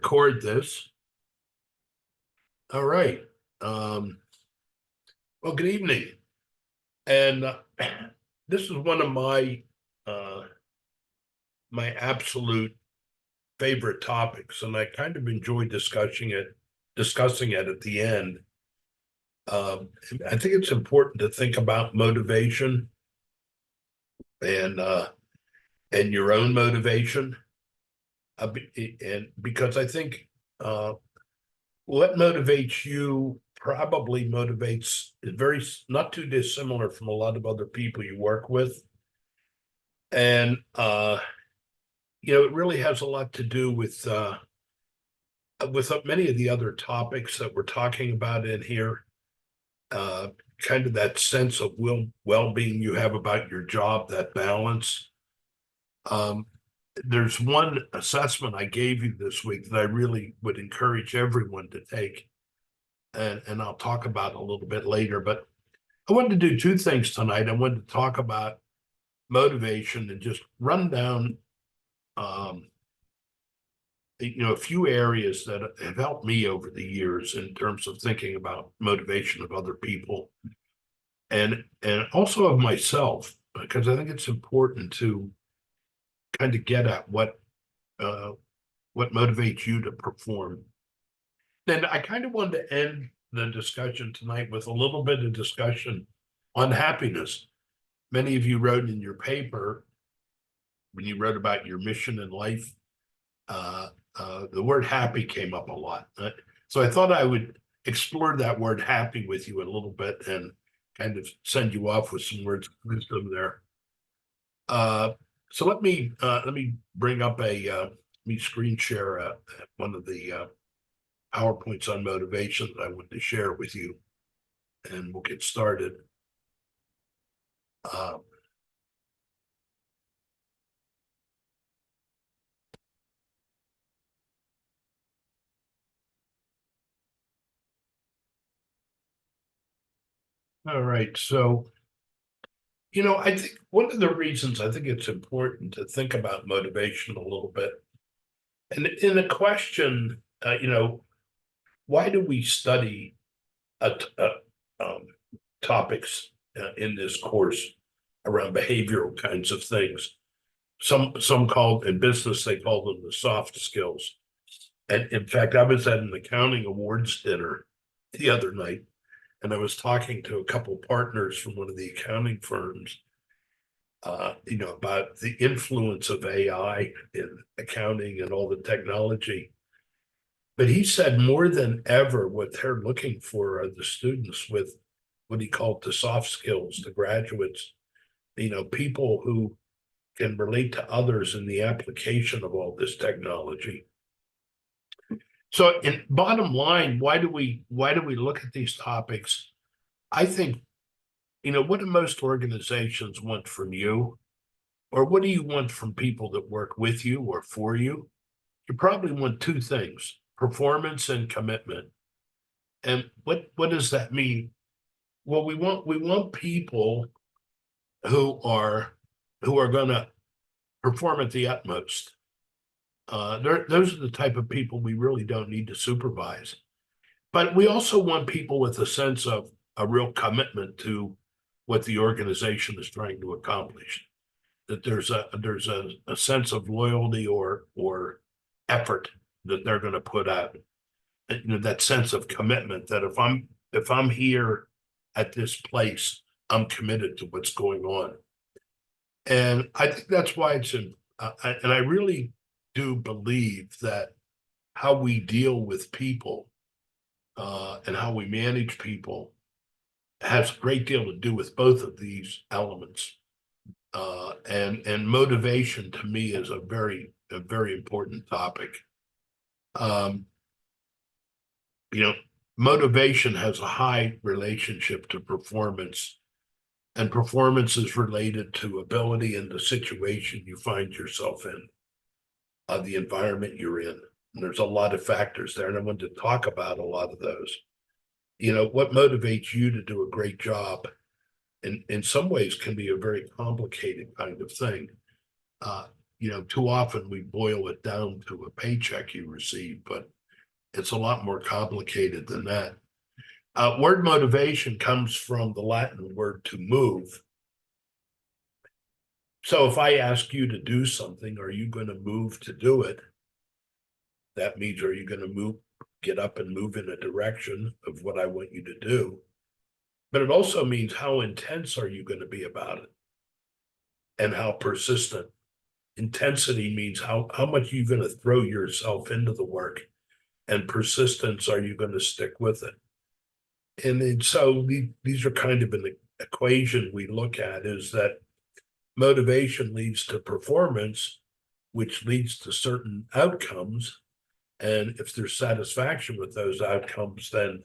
record this. All right. Well, good evening. And this is one of uh, my absolute favorite topics, and I kind of enjoy discussing it at the end. Um, I think it's important to think about motivation and uh, and your own motivation, and because I think uh, what motivates you probably motivates is not too dissimilar from a lot of other people you work with. And it really has a lot to do with many of the other topics that we're talking about in here. Uh, Kind of that sense of well-being you have about your job, that balance. Um, there's one assessment I gave you this week that I really would encourage everyone to take, and I'll talk about a little bit later. But I wanted to do two things tonight. I wanted to talk about motivation and just run down, um, a few areas that have helped me over the years in terms of thinking about motivation of other people and also of myself, because I think it's important to kind of get at uh, what motivates you to perform. And I kind of wanted to end the discussion tonight with a little bit of discussion on happiness. Many of you wrote in your paper when you wrote about your mission in life, the word happy came up a lot. So I thought I would explore that word happy with you a little bit and kind of send you off with some words of wisdom there. So let me bring up let me screen share one of the PowerPoints on motivation that I wanted to share with you, and we'll get started. All right, so I think one of the reasons I think it's important to think about motivation a little bit, and in the question, why do we study um, topics in this course around behavioral kinds of things? Some called in business, they call them the soft skills. And in fact, I was at an accounting awards dinner the other night, and I was talking to a couple partners from one of the accounting firms, about the influence of AI in accounting and all the technology. But he said more than ever, what they're looking for are the students with what he called the soft skills, the graduates, people who can relate to others in the application of all this technology. So, in bottom line, why do we look at these topics? I think, what do most organizations want from you, or what do you want from people that work with you or for you? You probably want two things: performance and commitment. And what does that mean? Well, we want people who are going to perform at the utmost. Those are the type of people we really don't need to supervise. But we also want people with a sense of a real commitment to what the organization is trying to accomplish. That there's a sense of loyalty or effort that they're going to put out. That sense of commitment that if I'm here at this place, I'm committed to what's going on. And I think that's why and I really do believe that how we deal with people and how we manage people has a great deal to do with both of these elements. And motivation to me is a very important topic. Um, Motivation has a high relationship to performance, and performance is related to ability and the situation you find yourself in, the environment you're in. And there's a lot of factors there, and I wanted to talk about a lot of those. What motivates you to do a great job in some ways can be a very complicated kind of thing. too often we boil it down to a paycheck you receive, but it's a lot more complicated than that. Word motivation comes from the Latin word to move. So if I ask you to do something, are you going to move to do it? That means, are you going to get up and move in a direction of what I want you to do? But it also means, how intense are you going to be about it? And how persistent. Intensity means how much you're going to throw yourself into the work, and persistence, are you going to stick with it? And so these are kind of an equation we look at, is that motivation leads to performance, which leads to certain outcomes. And if there's satisfaction with those outcomes, then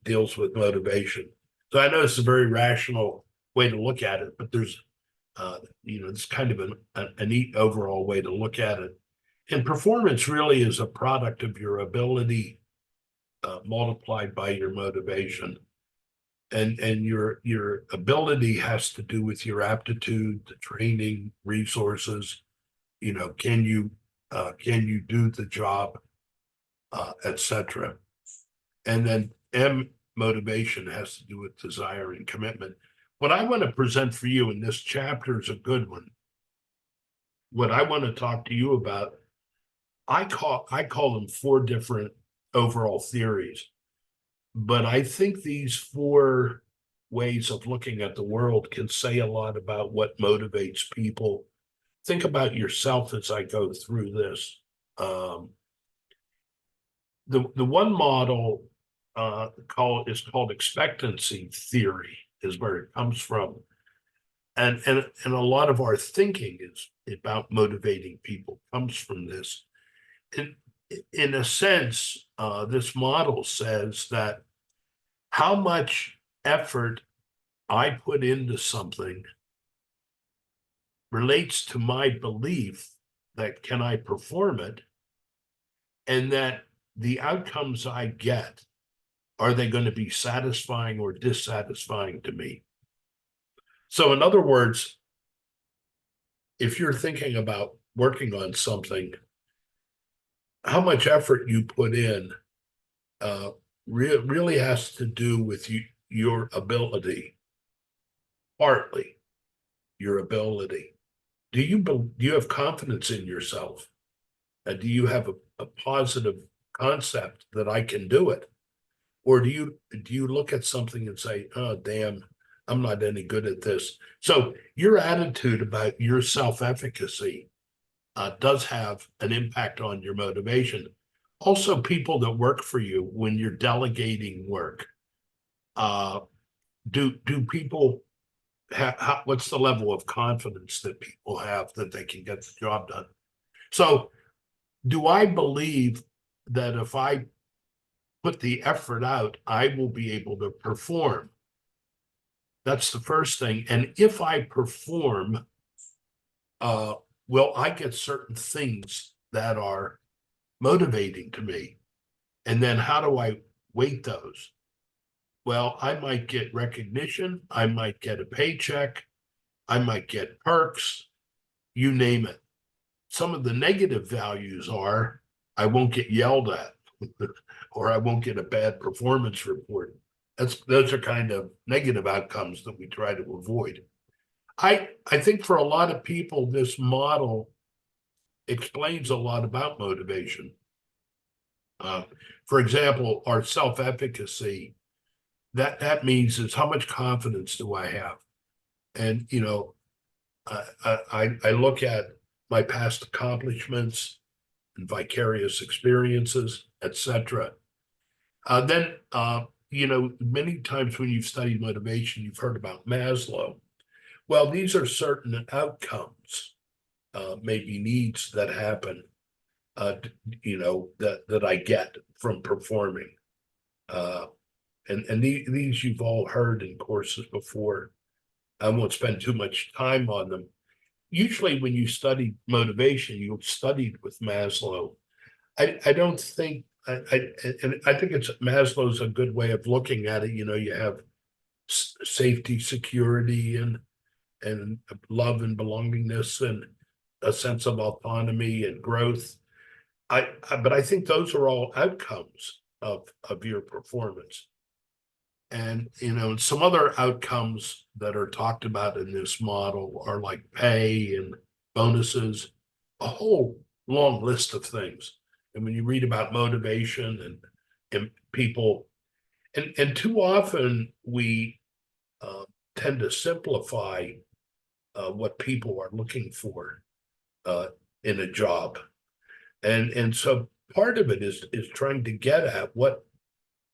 deals with motivation. So I know it's a very rational way to look at it, but there's, it's kind of a neat overall way to look at it. And performance really is a product of your ability multiplied by your motivation. And your ability has to do with your aptitude, the training, resources. Can you do the job, etc. And then M, motivation, has to do with desire and commitment. What I want to present for you in this chapter is a good one. What I want to talk to you about, I call them 4 different overall theories. But I think these 4 ways of looking at the world can say a lot about what motivates people. Think about yourself as I go through this. The one model is called expectancy theory, is where it comes from. And a lot of our thinking is about motivating people, comes from this. In a sense, this model says that how much effort I put into something relates to my belief that can I perform it, and that the outcomes I get, are they going to be satisfying or dissatisfying to me? So in other words, if you're thinking about working on something, how much effort you put in really has to do with your ability, partly your ability. Do you have confidence in yourself? And do you have a positive concept that I can do it? Or do you look at something and say, oh, damn, I'm not any good at this? So your attitude about your self-efficacy does have an impact on your motivation. Also, people that work for you, when you're delegating work, do people have, what's the level of confidence that people have that they can get the job done? So do I believe that if I put the effort out, I will be able to perform? That's the first thing. And if I perform, will I get certain things that are motivating to me? And then how do I weight those? Well, I might get recognition, I might get a paycheck, I might get perks, you name it. Some of the negative values are, I won't get yelled at, or I won't get a bad performance report. Those are kind of negative outcomes that we try to avoid. I think for a lot of people, this model explains a lot about motivation. For example, our self-efficacy, that means is how much confidence do I have? And I look at my past accomplishments and vicarious experiences, etc. Then many times when you've studied motivation, you've heard about Maslow. Well, these are certain outcomes, maybe needs that happen, that I get from performing. And these you've all heard in courses before. I won't spend too much time on them. Usually when you study motivation, you've studied with Maslow. I don't think, and I think Maslow's a good way of looking at it. You have safety, security, and love and belongingness. And a sense of autonomy and growth. But I think those are all outcomes of your performance. And, some other outcomes that are talked about in this model are like pay and bonuses, a whole long list of things. And when you read about motivation and people, and too often we tend to simplify what people are looking for in a job. And so part of it is trying to get at what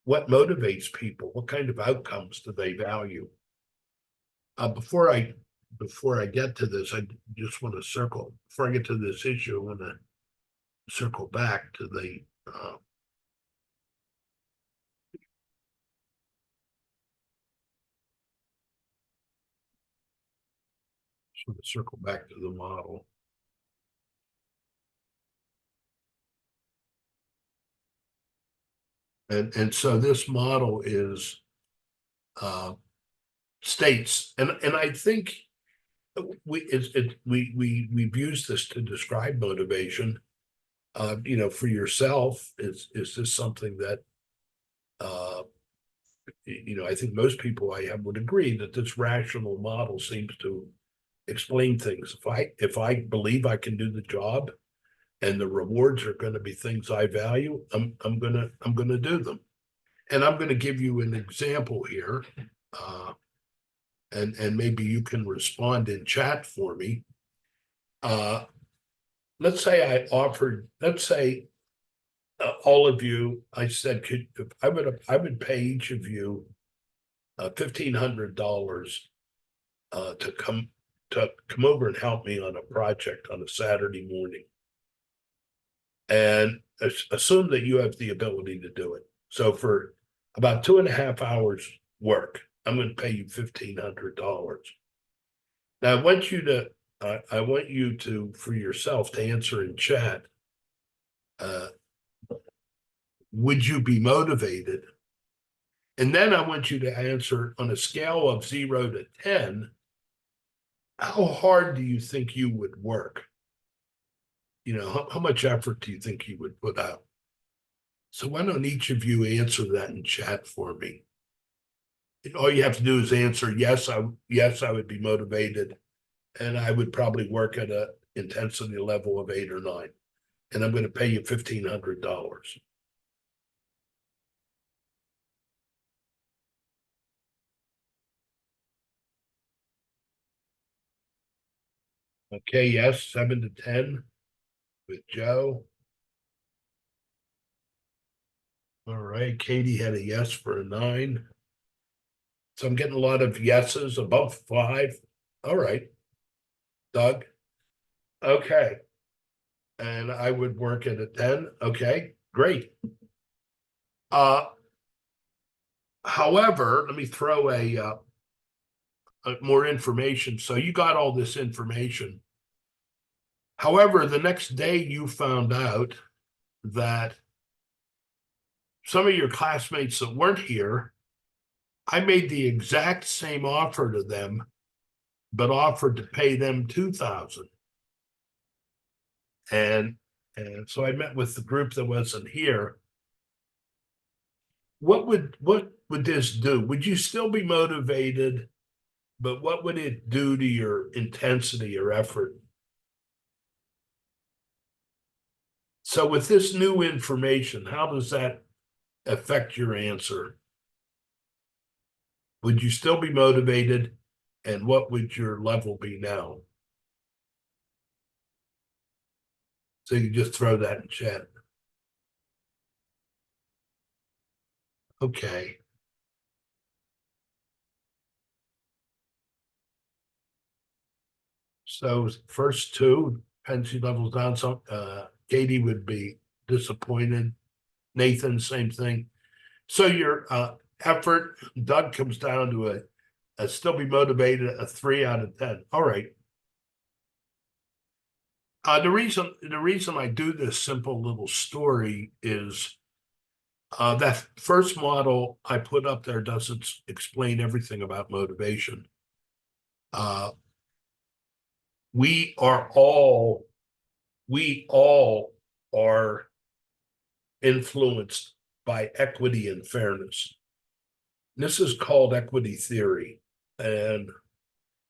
motivates people, what kind of outcomes do they value. Before I get to this, I just want to circle, before I get to this issue, I want to circle back to the circle back to the model. And so this model is states, and I think we've used this to describe motivation. For yourself, is this something that I think most people I have would agree that this rational model seems to explain things. If I believe I can do the job and the rewards are going to be things I value, I'm gonna do them. And I'm going to give you an example here. And maybe you can respond in chat for me. Let's say all of you, I said, I would pay each of you $1,500 to come over and help me on a project on a Saturday morning, and assume that you have the ability to do it. So for about 2.5 hours work, I'm going to pay you $1,500. Now I want you to for yourself to answer in chat. Would you be motivated? And then I want you to answer on a scale of 0 to 10, how hard do you think you would work? How much effort do you think you would put out? So why don't each of you answer that in chat for me? All you have to do is answer yes, I would be motivated, and I would probably work at a intensity level of 8 or 9, and I'm going to pay you $1,500. Okay, yes, 7 to 10 with Joe. All right, Katie had a yes for a 9. So I'm getting a lot of yeses above 5. All right, Doug. Okay. And I would work at a 10. Okay, great. However, let me throw a more information. So you got all this information. However, the next day you found out that some of your classmates that weren't here, I made the exact same offer to them, but offered to pay them $2,000. And so I met with the group that wasn't here. What would this do? Would you still be motivated? But what would it do to your intensity or effort? So with this new information, how does that affect your answer? Would you still be motivated? And what would your level be now? So you just throw that in chat. Okay. So first two, penalty levels down. So Katie would be disappointed. Nathan, same thing. So your effort, Doug, comes down to a still be motivated, a 3 out of 10. All right. The reason I do this simple little story is that first model I put up there doesn't explain everything about motivation. we are all we all are influenced by equity and fairness. This is called equity theory, and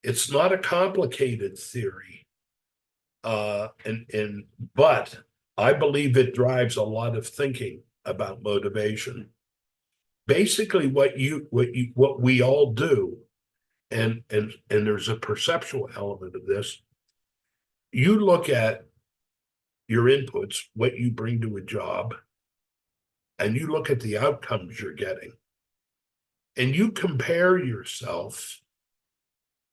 it's not a complicated theory. And but I believe it drives a lot of thinking about motivation. Basically, what we all do, and there's a perceptual element of this. You look at your inputs, what you bring to a job, and you look at the outcomes you're getting, and you compare yourself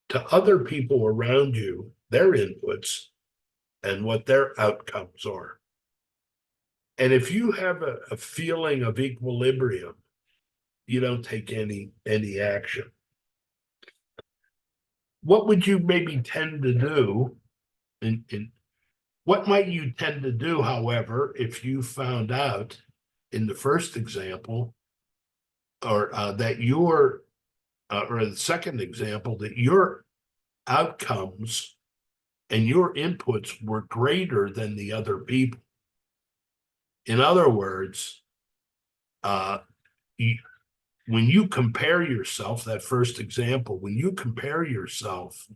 to other people around you, their inputs, and what their outcomes are. And if you have a feeling of equilibrium, you don't take any action. What would you maybe tend to do? In what might you tend to do, however, if you found out in the first example, or that your, or the second example, that your outcomes and your inputs were greater than the other people? In other words, you, when you compare yourself, that first example, when you compare yourself,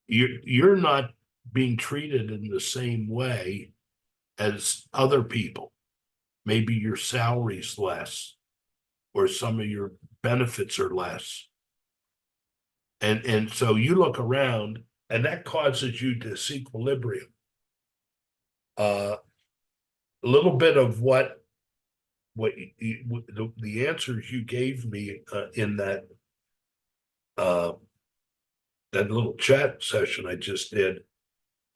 you're not being treated in the same way as other people. Maybe your salary's less, or some of your benefits are less. And so you look around, and that causes you disequilibrium. A little bit of what the answers you gave me in that that little chat session I just did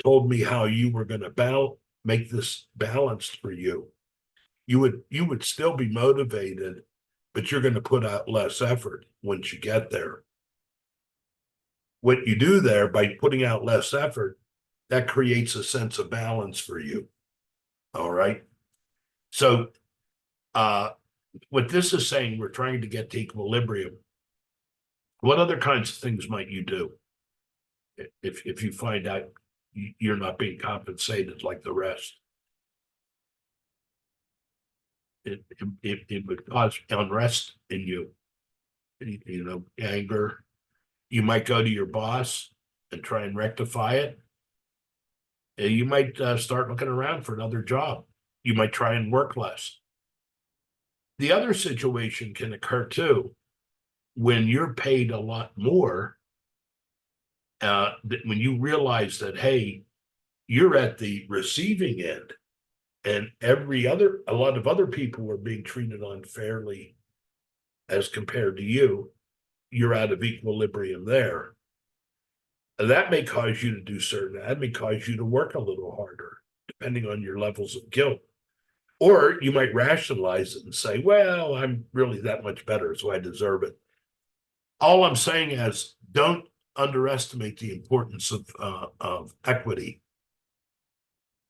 told me how you were going to make this balanced for you. You would still be motivated, but you're going to put out less effort once you get there. What you do there by putting out less effort, that creates a sense of balance for you. All right. So what this is saying, we're trying to get to equilibrium. What other kinds of things might you do if you find out you're not being compensated like the rest? It would cause unrest in you, anger. You might go to your boss and try and rectify it. And you might start looking around for another job. You might try and work less. The other situation can occur too, when you're paid a lot more, when you realize that, hey, you're at the receiving end, and a lot of other people are being treated unfairly as compared to you, you're out of equilibrium there. And that may cause you to do that may cause you to work a little harder, depending on your levels of guilt. Or you might rationalize it and say, well, I'm really that much better, so I deserve it. All I'm saying is, don't underestimate the importance of equity.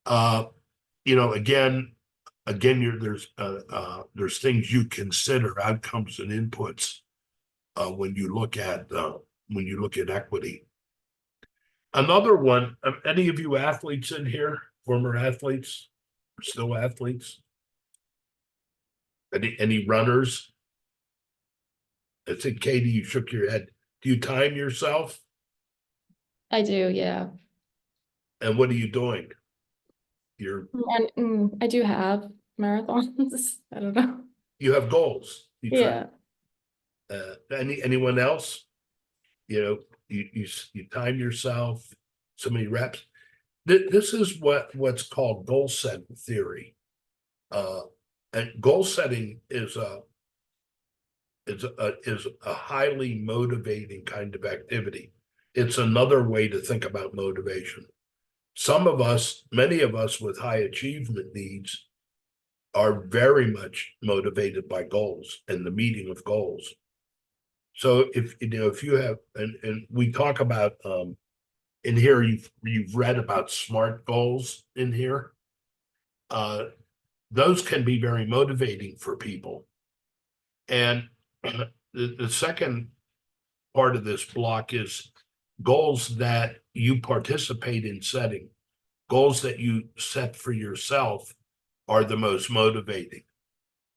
Again, there's things you consider, outcomes and inputs, when you look at equity. Another one, any of you athletes in here, former athletes, or still athletes? Any runners? I think, Katie, you shook your head. Do you time yourself? I do, yeah. And what are you doing? I do have marathons. I don't know. You have goals. Yeah. Anyone else? You time yourself, so many reps. This is what's called goal setting theory. And goal setting is a highly motivating kind of activity. It's another way to think about motivation. Many of us with high achievement needs are very much motivated by goals and the meeting of goals. So if you have, and we talk about in here, you've read about SMART goals in here. Those can be very motivating for people. And the second part of this block is goals that you participate in setting, goals that you set for yourself are the most motivating.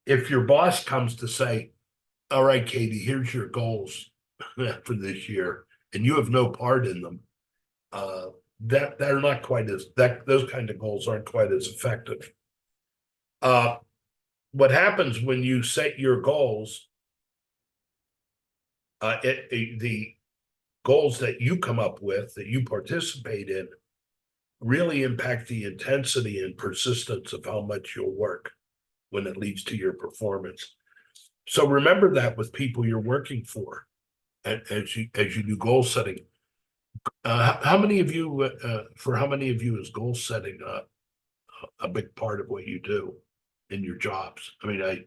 If your boss comes to say, all right, Katie, here's your goals for this year, and you have no part in them, that they're not quite as that those kind of goals aren't quite as effective. What happens when you set your goals, the goals that you come up with, that you participate in, really impact the intensity and persistence of how much you'll work when it leads to your performance. So remember that with people you're working for, as you do goal setting. How many of you, for how many of you is goal setting a big part of what you do in your jobs? I mean,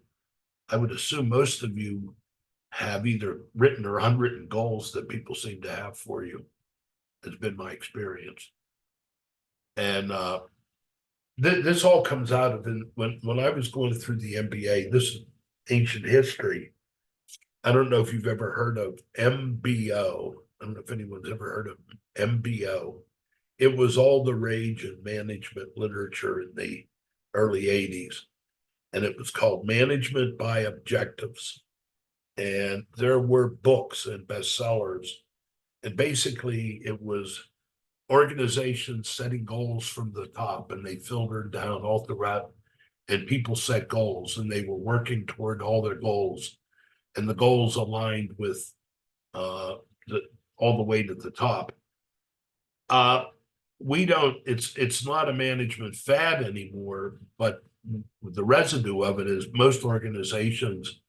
I would assume most of you have either written or unwritten goals that people seem to have for you. Has been my experience. And this all comes out of when I was going through the MBA. This is ancient history. I don't know if you've ever heard of MBO. I don't know if anyone's ever heard of MBO. It was all the rage in management literature in the early 80s. And it was called Management by Objectives. And there were books and bestsellers. And basically, it was organizations setting goals from the top, and they filtered down all throughout. And people set goals, and they were working toward all their goals, and the goals aligned with the all the way to the top. We don't. It's not a management fad anymore, but the residue of it is most organizations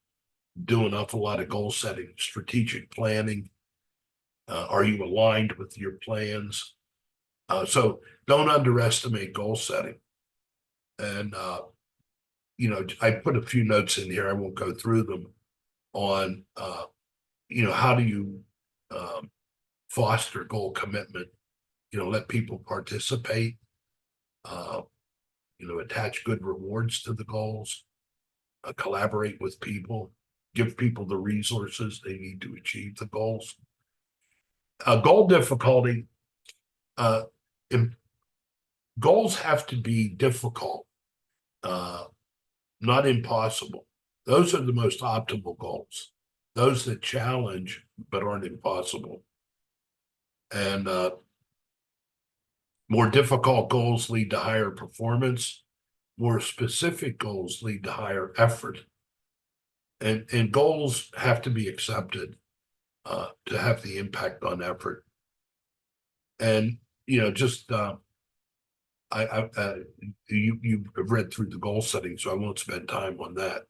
do an awful lot of goal setting, strategic planning. Are you aligned with your plans? So don't underestimate goal setting. And I put a few notes in here. I won't go through them on how do you foster goal commitment. Let people participate. Attach good rewards to the goals. Collaborate with people. Give people the resources they need to achieve the goals. Goal difficulty. Goals have to be difficult, not impossible. Those are the most optimal goals. Those that challenge but aren't impossible. And more difficult goals lead to higher performance. More specific goals lead to higher effort. And goals have to be accepted to have the impact on effort. And just you've read through the goal setting, so I won't spend time on that.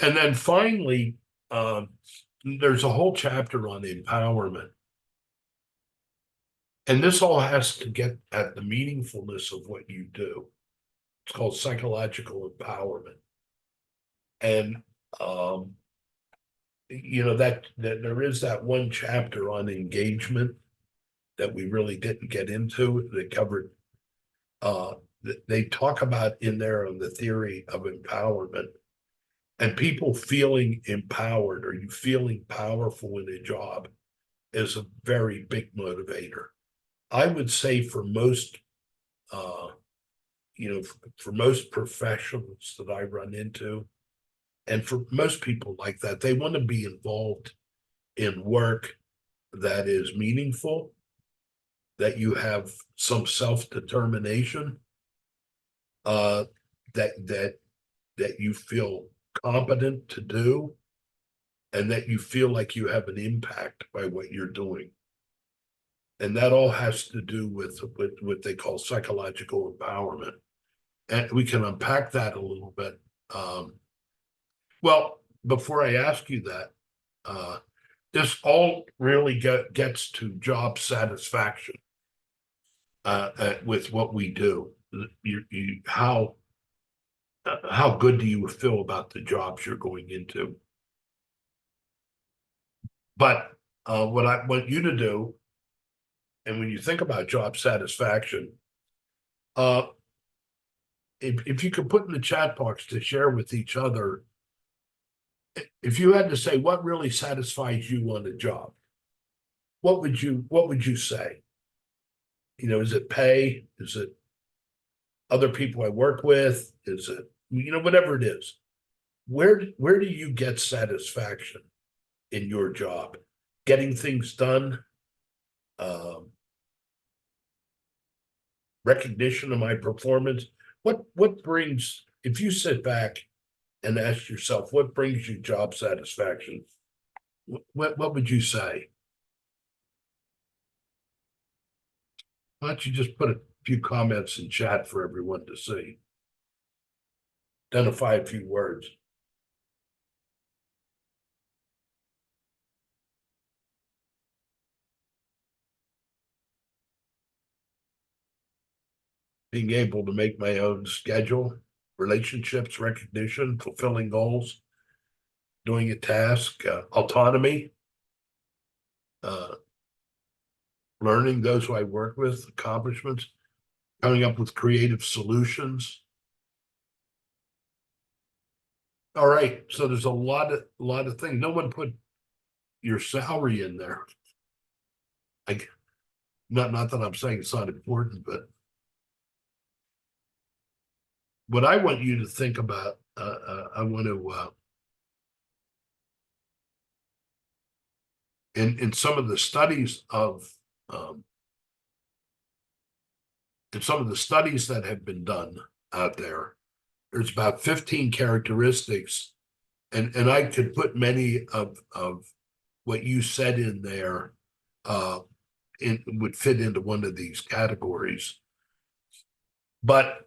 And then finally, there's a whole chapter on empowerment. And this all has to get at the meaningfulness of what you do. It's called psychological empowerment. And that there is that one chapter on engagement that we really didn't get into. They covered they talk about in there on the theory of empowerment and people feeling empowered or you feeling powerful in a job is a very big motivator. I would say for most for most professionals that I run into, and for most people like that, they want to be involved in work that is meaningful, that you have some self-determination, that you feel competent to do, and that you feel like you have an impact by what you're doing. And that all has to do with what they call psychological empowerment. And we can unpack that a little bit. Well, before I ask you that, this all really gets to job satisfaction with what we do. How good do you feel about the jobs you're going into? But what I want you to do, and when you think about job satisfaction, if you could put in the chat box to share with each other, if you had to say what really satisfies you on a job, what would you say? You know, is it pay? Is it other people I work with? Is it, you know, whatever it is? Where do you get satisfaction in your job? Getting things done? Recognition of my performance? What brings, if you sit back and ask yourself, what brings you job satisfaction? What would you say? Why don't you just put a few comments in chat for everyone to see? Identify a few words. Being able to make my own schedule, relationships, recognition, fulfilling goals, doing a task, autonomy, uh, learning those who I work with, accomplishments, coming up with creative solutions. All right, so there's a lot of things. No one put your salary in there. Like, not that I'm saying it's not important, but what I want you to think about, I want to in some of the studies of in some of the studies that have been done out there, there's about 15 characteristics, and I could put many of what you said in there it would fit into one of these categories. But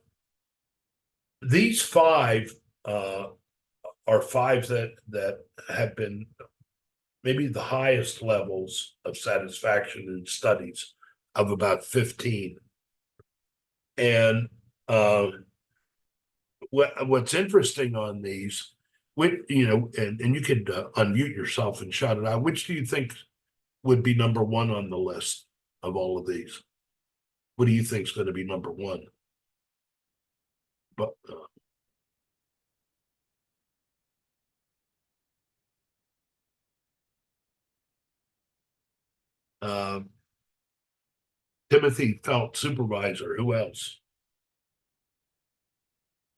these five are five that have been maybe the highest levels of satisfaction in studies of about 15. And what's interesting on these, you know, and you could unmute yourself and shout it out. Which do you think would be number one on the list of all of these? What do you think is going to be number one? But Timothy felt supervisor. Who else?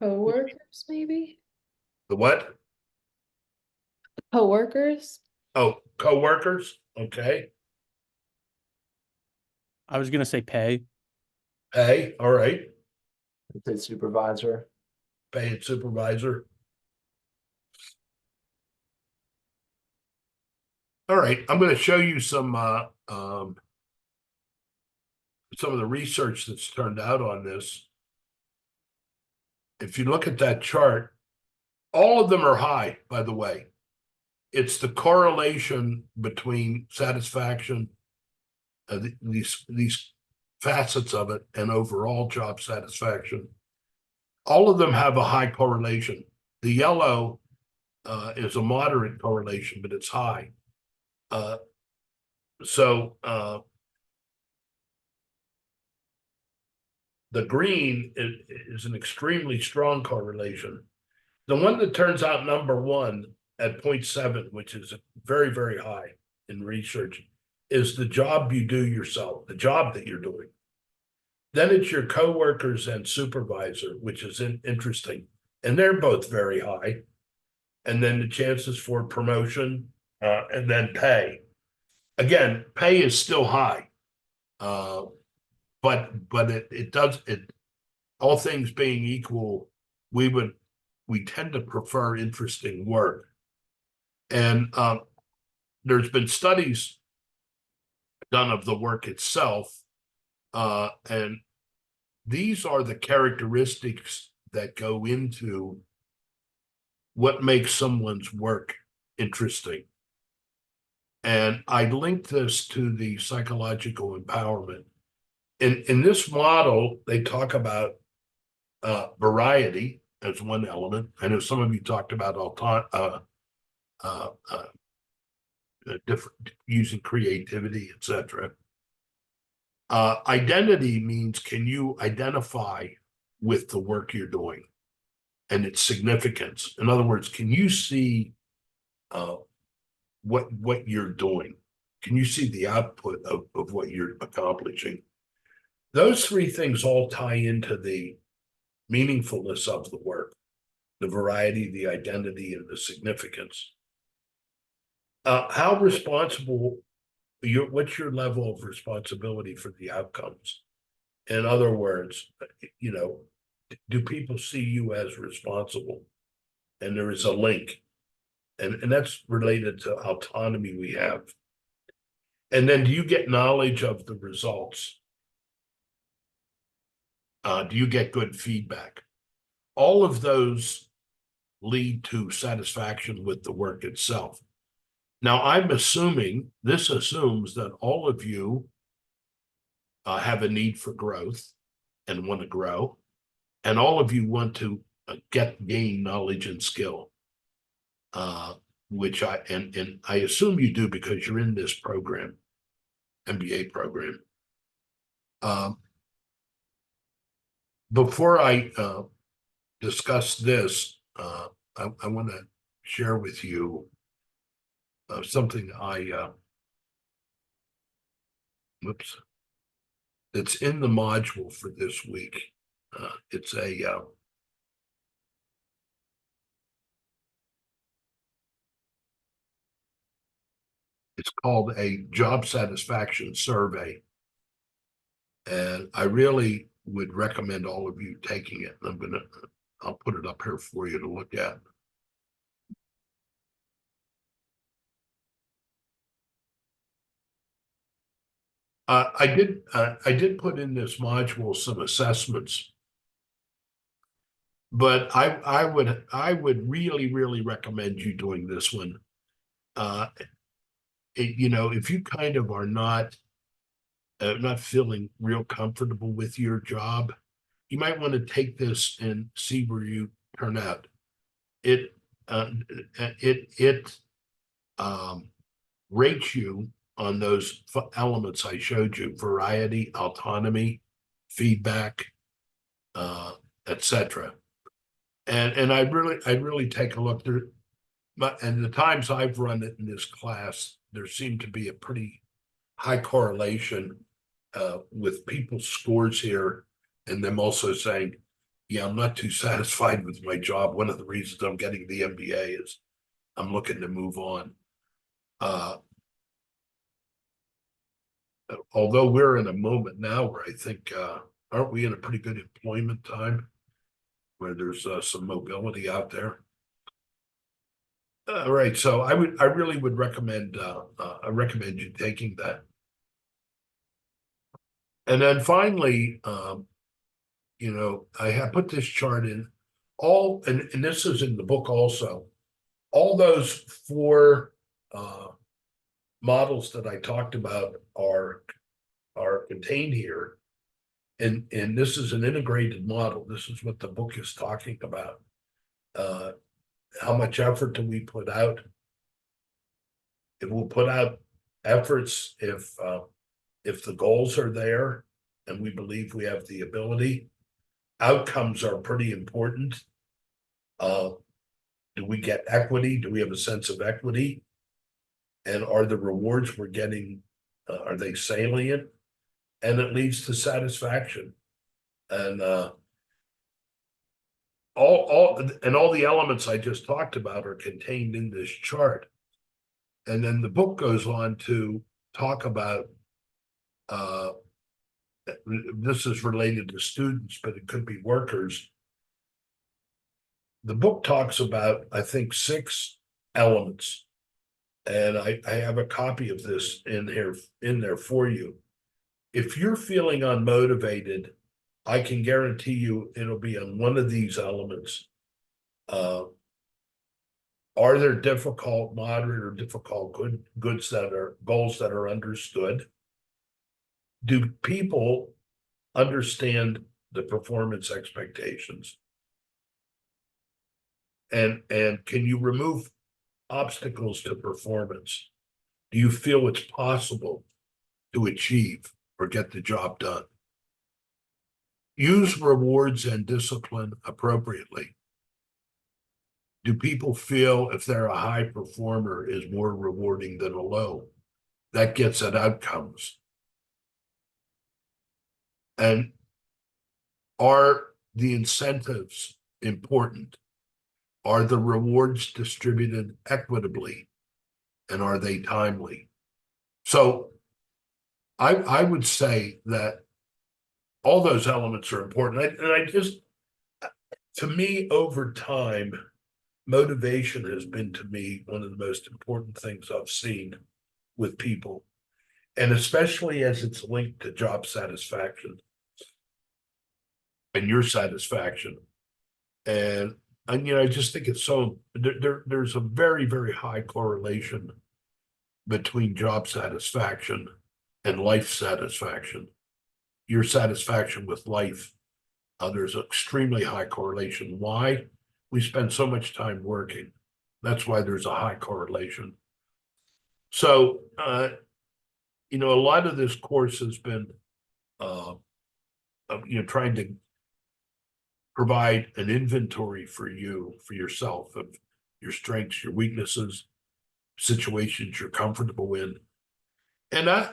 Coworkers, maybe? The what? Coworkers? Oh, co-workers. Okay. I was gonna say pay. Pay. All right. I'd say supervisor. Pay and supervisor. All right. I'm going to show you some of the research that's turned out on this. If you look at that chart, all of them are high, by the way. It's the correlation between satisfaction, these facets of it, and overall job satisfaction. All of them have a high correlation. The yellow is a moderate correlation, but it's high. So the green is an extremely strong correlation. The one that turns out number one at 0.7, which is very, very high in research, is the job you do yourself, the job that you're doing. Then it's your coworkers and supervisor, which is interesting. And they're both very high. And then the chances for promotion and then pay. Again, pay is still high. But it does, all things being equal, we tend to prefer interesting work. And there's been studies done of the work itself. And these are the characteristics that go into what makes someone's work interesting. And I linked this to the psychological empowerment. In this model, they talk about variety as one element. I know some of you talked about different using creativity, etc. Identity means, can you identify with the work you're doing and its significance? In other words, can you see what you're doing? can you see the output of what you're accomplishing? Those three things all tie into the meaningfulness of the work, the variety, the identity, and the significance. How responsible what's your level of responsibility for the outcomes? In other words, do people see you as responsible? And there is a link. And that's related to autonomy we have. And then do you get knowledge of the results? Do you get good feedback? All of those lead to satisfaction with the work itself. Now, I'm assuming, this assumes that all of you have a need for growth and want to grow, and all of you want to gain knowledge and skill, which I assume you do because you're in this program, MBA program. Before I discuss this, I want to share with you something it's in the module for this week. It's called a job satisfaction survey. And I really would recommend all of you taking it. I'll put it up here for you to look at. I did put in this module some assessments, but I would really recommend you doing this one. If you kind of are not feeling real comfortable with your job, you might want to take this and see where you turn out. It rates you on those elements I showed you: variety, autonomy, feedback, etc. And I'd really take a look there. And the times I've run it in this class, there seemed to be a pretty high correlation with people's scores here, and them also saying, yeah, I'm not too satisfied with my job. One of the reasons I'm getting the MBA is I'm looking to move on. Although we're in a moment now where I think, aren't we in a pretty good employment time where there's some mobility out there? Right. So I really would recommend, I recommend you taking that. And then finally, I have put this chart in and this is in the book also. All those four models that I talked about are contained here. And this is an integrated model. This is what the book is talking about. How much effort do we put out? It will put out efforts if the goals are there and we believe we have the ability. Outcomes are pretty important. Do we get equity? Do we have a sense of equity? And are the rewards we're getting, are they salient? And it leads to satisfaction. And all the elements I just talked about are contained in this chart. And then the book goes on to talk about, this is related to students, but it could be workers. The book talks about, I think, 6 elements. And I have a copy of this in there for you. If you're feeling unmotivated, I can guarantee you it'll be on one of these elements. Are there difficult, moderate, or difficult goals that are understood? Do people understand the performance expectations? And can you remove obstacles to performance? Do you feel it's possible to achieve or get the job done? Use rewards and discipline appropriately. Do people feel if they're a high performer is more rewarding than a low? that gets at outcomes. And are the incentives important? Are the rewards distributed equitably? And are they timely? So I would say that all those elements are important. And I just, to me, over time, motivation has been to me one of the most important things I've seen with people. And especially as it's linked to job satisfaction and your satisfaction. And I just think it's so there's a very, very high correlation between job satisfaction and life satisfaction. Your satisfaction with life, there's an extremely high correlation. Why? We spend so much time working. That's why there's a high correlation. So, a lot of this course has been, trying to provide an inventory for yourself of your strengths, your weaknesses, situations you're comfortable in. And I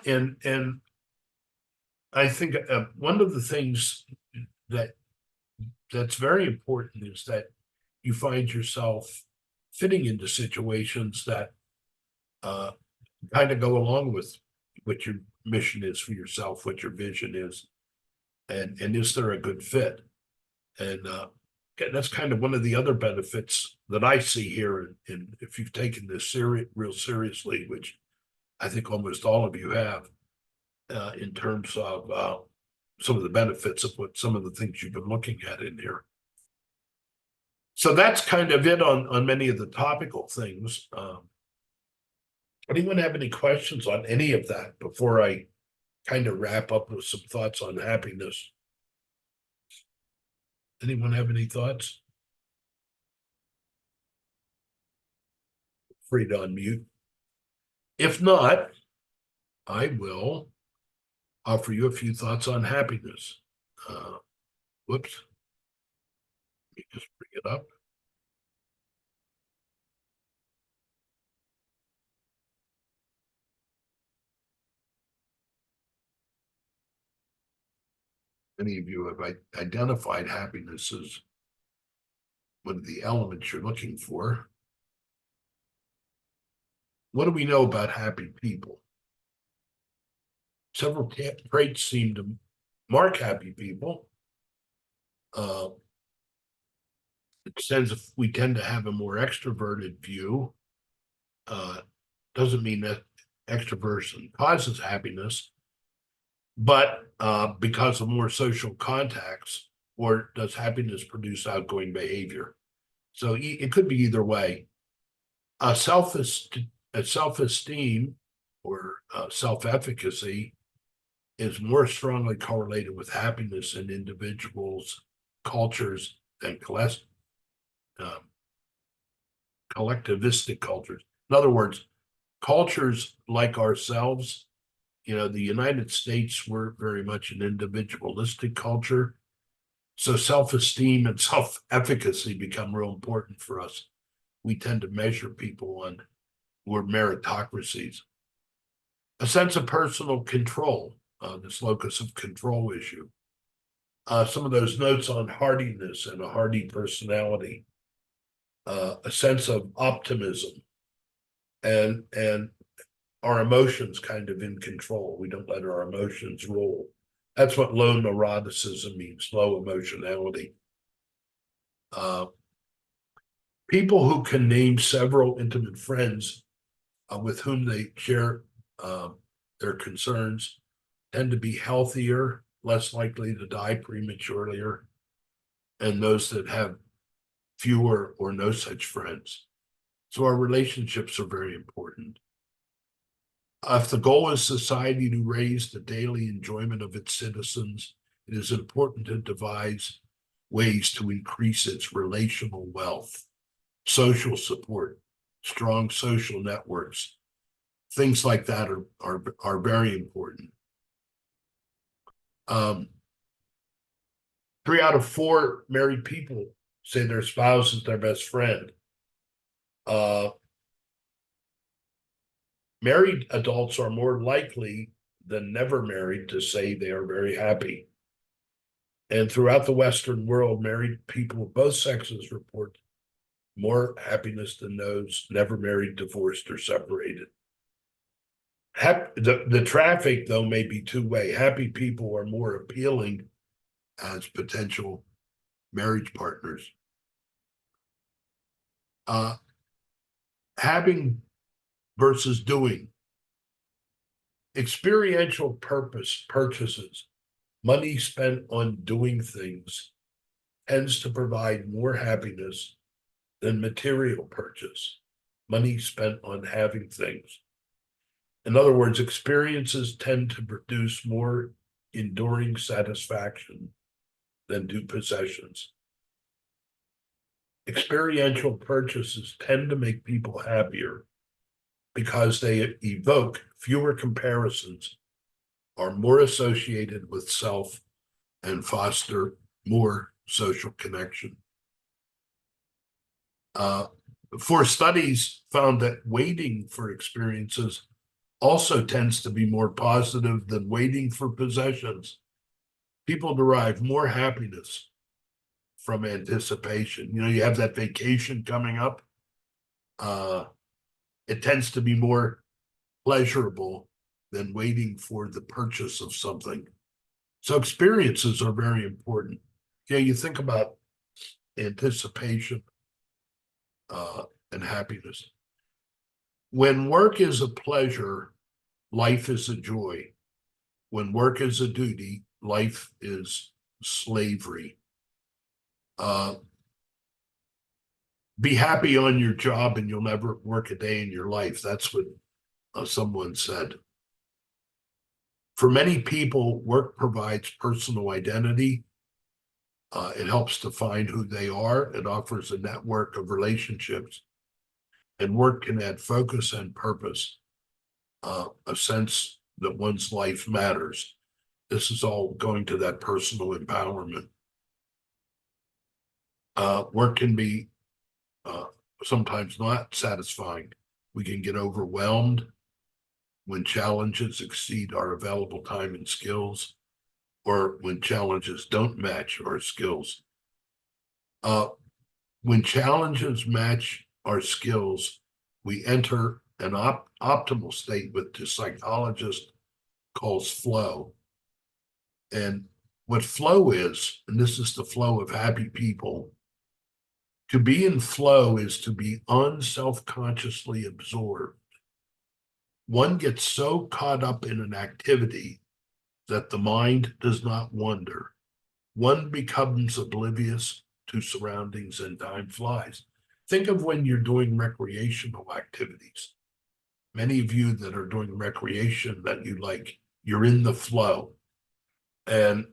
think one of the things that's very important is that you find yourself fitting into situations that kind of go along with what your mission is for yourself, what your vision is, and is there a good fit? And that's kind of one of the other benefits that I see here. And if you've taken this real seriously, which I think almost all of you have, in terms of some of the benefits of what some of the things you've been looking at in here. So that's kind of it on many of the topical things. Anyone have any questions on any of that before I kind of wrap up with some thoughts on happiness? Anyone have any thoughts? Free to unmute. If not, I will offer you a few thoughts on happiness. Whoops. Let me just bring it up. Many of you have identified happiness as one of the elements you're looking for. What do we know about happy people? Several traits seem to mark happy people. We tend to have a more extroverted view. Doesn't mean that extroversion causes happiness, but because of more social contacts, or does happiness produce outgoing behavior? So it could be either way. Self-esteem or self-efficacy is more strongly correlated with happiness in individuals, cultures, than collectivistic cultures. In other words, cultures like ourselves, the United States, we're very much an individualistic culture. So self-esteem and self-efficacy become real important for us. We tend to measure people on, we're meritocracies. A sense of personal control, this locus of control issue. Some of those notes on hardiness and a hardy personality. A sense of optimism and our emotions kind of in control. We don't let our emotions roll. That's what low neuroticism means, low emotionality. People who can name several intimate friends with whom they share their concerns tend to be healthier, less likely to die prematurely, and those that have fewer or no such friends. So our relationships are very important. If the goal is society to raise the daily enjoyment of its citizens, it is important to devise ways to increase its relational wealth, social support, strong social networks. Things like that are very important. 3 out of 4 married people say their spouse is their best friend. Married adults are more likely than never married to say they are very happy. And throughout the Western world, married people of both sexes report more happiness than those never married, divorced, or separated. The traffic, though, may be two-way. Happy people are more appealing as potential marriage partners. Having versus doing. Experiential purchases, money spent on doing things, tends to provide more happiness than material purchase, money spent on having things. In other words, experiences tend to produce more enduring satisfaction than do possessions. Experiential purchases tend to make people happier because they evoke fewer comparisons, are more associated with self, and foster more social connection. For studies found that waiting for experiences also tends to be more positive than waiting for possessions. People derive more happiness from anticipation. You know, you have that vacation coming up. It tends to be more pleasurable than waiting for the purchase of something. So experiences are very important. Yeah, you think about anticipation and happiness. When work is a pleasure, life is a joy. When work is a duty, life is slavery. Be happy on your job and you'll never work a day in your life. That's what someone said. For many people, work provides personal identity. It helps define who they are. It offers a network of relationships. And work can add focus and purpose, a sense that one's life matters. This is all going to that personal empowerment. Work can be sometimes not satisfying. We can get overwhelmed when challenges exceed our available time and skills, or when challenges don't match our skills. When challenges match our skills, we enter an optimal state, which the psychologist calls flow. And what flow is, and this is the flow of happy people, to be in flow is to be unself-consciously absorbed. One gets so caught up in an activity that the mind does not wander. One becomes oblivious to surroundings and time flies. Think of when you're doing recreational activities. Many of you that are doing recreation that you like, you're in the flow. And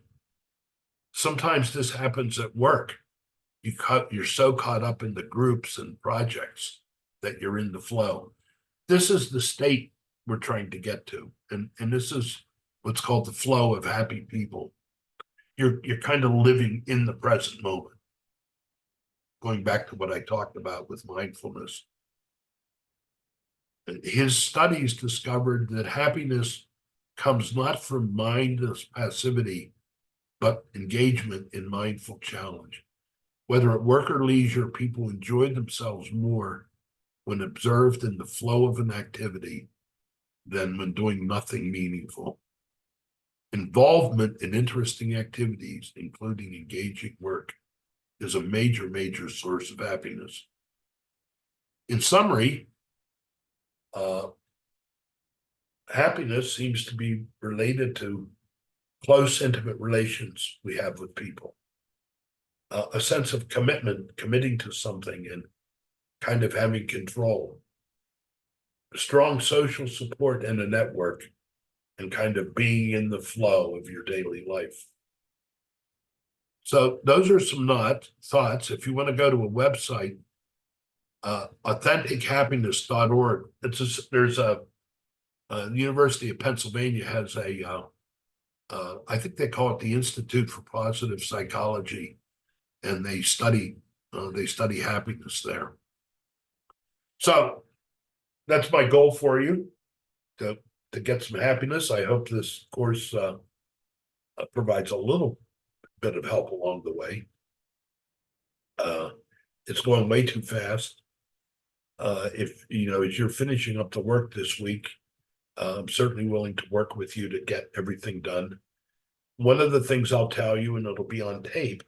sometimes this happens at work. You're so caught up in the groups and projects that you're in the flow. This is the state we're trying to get to. And this is what's called the flow of happy people. You're kind of living in the present moment. Going back to what I talked about with mindfulness. His studies discovered that happiness comes not from mindless passivity, but engagement in mindful challenge. Whether at work or leisure, people enjoy themselves more when observed in the flow of an activity than when doing nothing meaningful. Involvement in interesting activities, including engaging work, is a major, major source of happiness. In summary, happiness seems to be related to close, intimate relations we have with people. A sense of commitment, committing to something and kind of having control. Strong social support and a network, and kind of being in the flow of your daily life. So those are some thoughts. If you want to go to a website, AuthenticHappiness.org. There's a University of Pennsylvania has a I think they call it the Institute for Positive Psychology, and they study happiness there. So that's my goal for you. to get some happiness. I hope this course provides a little bit of help along the way. It's going way too fast. If you know, as you're finishing up the work this week, I'm certainly willing to work with you to get everything done. One of the things I'll tell you, and it'll be on tape,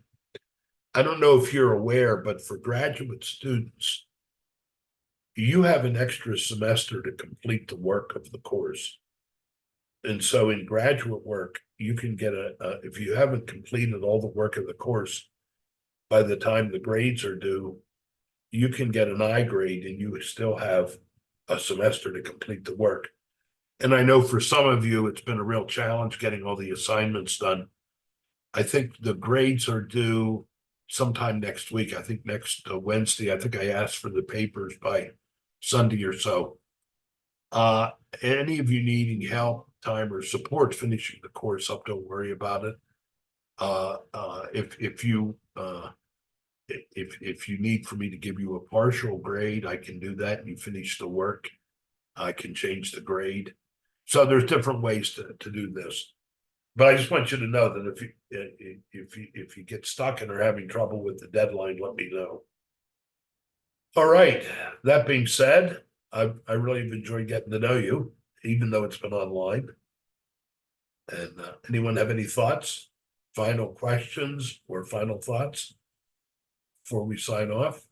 I don't know if you're aware, but for graduate students, you have an extra semester to complete the work of the course. And so in graduate work, you can get if you haven't completed all the work of the course, by the time the grades are due, you can get an I grade and you still have a semester to complete the work. And I know for some of you, it's been a real challenge getting all the assignments done. I think the grades are due sometime next week. I think next Wednesday. I think I asked for the papers by Sunday or so. Any of you needing help, time, or support finishing the course up, don't worry about it. If you need for me to give you a partial grade, I can do that. You finish the work, I can change the grade. So there's different ways to do this. But I just want you to know that if you get stuck and are having trouble with the deadline, let me know. All right. That being said, I really have enjoyed getting to know you, even though it's been online. And anyone have any thoughts, final questions, or final thoughts before we sign off?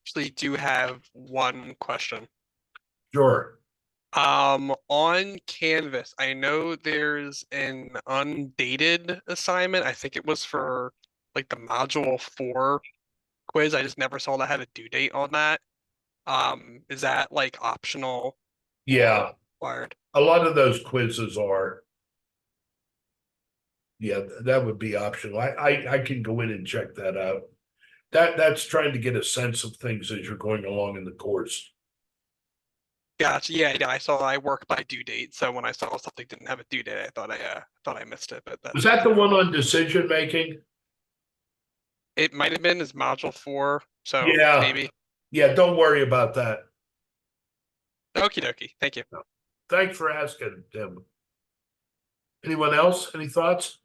Actually do have one question. Sure. On Canvas, I know there's an undated assignment. I think it was for like the module 4 quiz. I just never saw that had a due date on that. Is that like optional Yeah, required? a lot of those quizzes are. Yeah, that would be optional. I can go in and check that out. That's trying to get a sense of things as you're going along in the course. Gotcha. Yeah, I work by due date, so when I saw something didn't have a due date, I thought I missed it. But Was that the one on decision making? it might have been as module 4, so Yeah. maybe. Yeah, don't worry about that. Okie dokie. Thank you. Thanks for asking, Tim. Anyone else? Any thoughts?